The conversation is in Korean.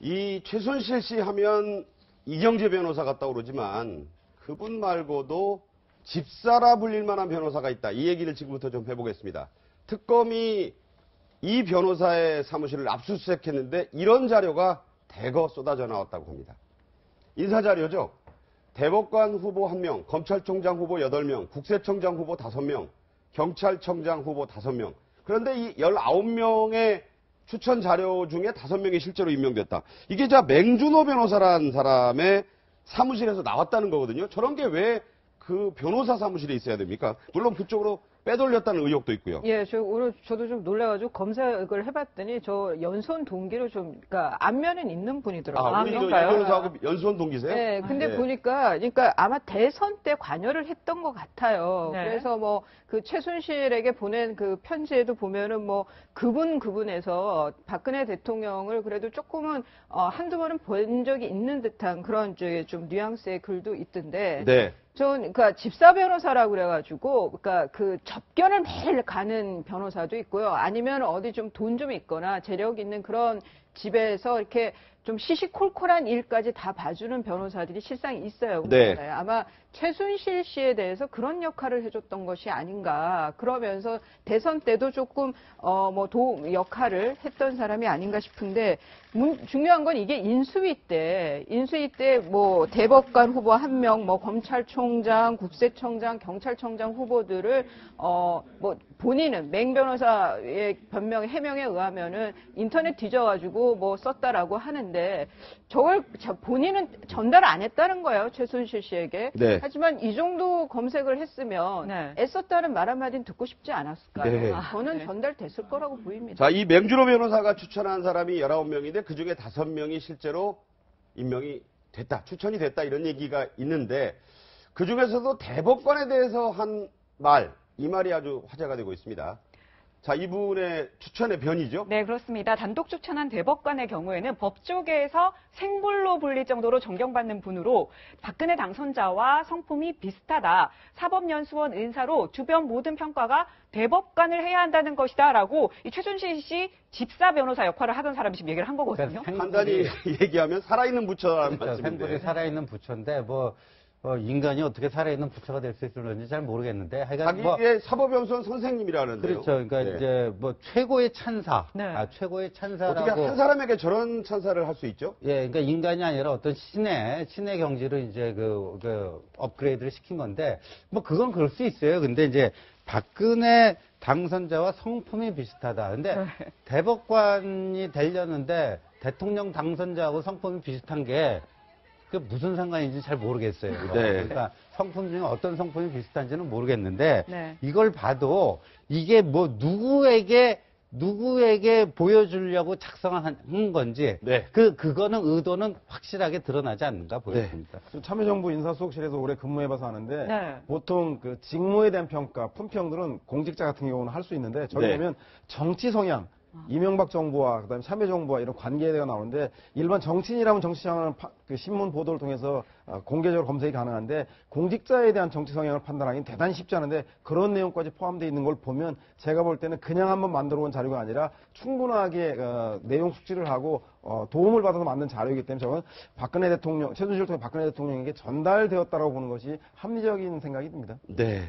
이 최순실 씨 하면 이경재 변호사가 떠오르지만 그분 말고도 집사라 불릴 만한 변호사가 있다. 이 얘기를 지금부터 좀 해보겠습니다. 특검이 이 변호사의 사무실을 압수수색했는데 이런 자료가 대거 쏟아져 나왔다고 합니다. 인사자료죠. 대법관 후보 1명, 검찰총장 후보 8명, 국세청장 후보 5명, 경찰청장 후보 5명. 그런데 이 19명의 추천 자료 중에 5명이 실제로 임명됐다. 이게 맹준호 변호사라는 사람의 사무실에서 나왔다는 거거든요. 저런 게 왜 그 변호사 사무실에 있어야 됩니까? 물론 그쪽으로 빼돌렸다는 의혹도 있고요. 예, 오늘 저도 좀 놀라가지고 검색을 해봤더니 저 연수원 동기로 그러니까 안면은 있는 분이더라고요. 우리 이 변호사하고 연수원 동기세요? 네, 근데 보니까, 그러니까 아마 대선 때 관여를 했던 것 같아요. 네. 그래서 뭐 그 최순실에게 보낸 그 편지에도 보면은 뭐 그분에서 박근혜 대통령을 그래도 조금은 한두 번은 본 적이 있는 듯한 그런 좀 뉘앙스의 글도 있던데. 네. 그러니까 집사 변호사라고 그래가지고, 그러니까 그 접견을 매일 가는 변호사도 있고요. 아니면 어디 좀 돈 좀 있거나 재력 있는 그런 집에서 이렇게 좀 시시콜콜한 일까지 다 봐주는 변호사들이 실상 있어요. 네. 아마 최순실 씨에 대해서 그런 역할을 해줬던 것이 아닌가. 그러면서 대선 때도 조금 역할을 했던 사람이 아닌가 싶은데 중요한 건 이게 인수위 때 뭐 대법관 후보 1명, 뭐 검찰총장, 국세청장, 경찰청장 후보들을 뭐 본인은 맹 변호사의 변명 해명에 의하면은 인터넷 뒤져가지고 뭐 썼다라고 하는데 저걸 본인은 전달 안 했다는 거예요. 최순실 씨에게. 네. 하지만 이 정도 검색을 했으면 네. 애썼다는 말 한마디는 듣고 싶지 않았을까요? 네. 저는 네. 전달됐을 거라고 보입니다. 자, 이 맹준호 변호사가 추천한 사람이 19명인데 그중에 5명이 실제로 임명이 됐다, 추천이 됐다 이런 얘기가 있는데 그중에서도 대법관에 대해서 한 말, 이 말이 아주 화제가 되고 있습니다. 자, 이분의 추천의 변이죠? 네, 그렇습니다. 단독 추천한 대법관의 경우에는 법조계에서 생불로 불릴 정도로 존경받는 분으로 박근혜 당선자와 성품이 비슷하다. 사법연수원 의사로 주변 모든 평가가 대법관을 해야 한다는 것이다라고 이 최순실 씨 집사 변호사 역할을 하던 사람이 지금 얘기를 한 거거든요. 간단히 얘기하면 살아있는 부처라는 그렇죠. 말씀인데. 생불이 살아있는 부처인데 인간이 어떻게 살아있는 부처가 될 수 있을는지 잘 모르겠는데 하여간 자기의 사법연수원 선생님이라는데요. 그렇죠. 그러니까 네. 이제 최고의 찬사. 네. 최고의 찬사라고. 어떻게 한 사람에게 저런 찬사를 할 수 있죠? 예, 그러니까 인간이 아니라 어떤 신의 경지로 이제 업그레이드를 시킨 건데, 그건 그럴 수 있어요. 근데 이제 박근혜 당선자와 성품이 비슷하다. 근데 대법관이 되려는데 대통령 당선자하고 성품이 비슷한 게 그게 무슨 상관인지 잘 모르겠어요. 네. 그러니까 성품 중에 어떤 성품이 비슷한지는 모르겠는데, 네. 이걸 봐도 이게 누구에게 보여주려고 작성한 건지, 네. 그거는 의도는 확실하게 드러나지 않는가 보여집니다. 참여정부 인사수석실에서 오래 근무해봐서 아는데 네. 보통 그 직무에 대한 평가, 품평들은 공직자 같은 경우는 할 수 있는데 저기 보면 정치 성향, 이명박 정부와 그다음에 참여정부와 이런 관계에 대해 나오는데 일반 정치인이라면 정치 성향을 그 신문 보도를 통해서 공개적으로 검색이 가능한데 공직자에 대한 정치 성향을 판단하기는 대단히 쉽지 않은데 그런 내용까지 포함되어 있는 걸 보면 제가 볼 때는 그냥 한번 만들어 온 자료가 아니라 충분하게 내용 숙지를 하고 도움을 받아서 만든 자료이기 때문에 저는 박근혜 대통령, 최순실을 통해 박근혜 대통령에게 전달되었다고 보는 것이 합리적인 생각이 듭니다. 네.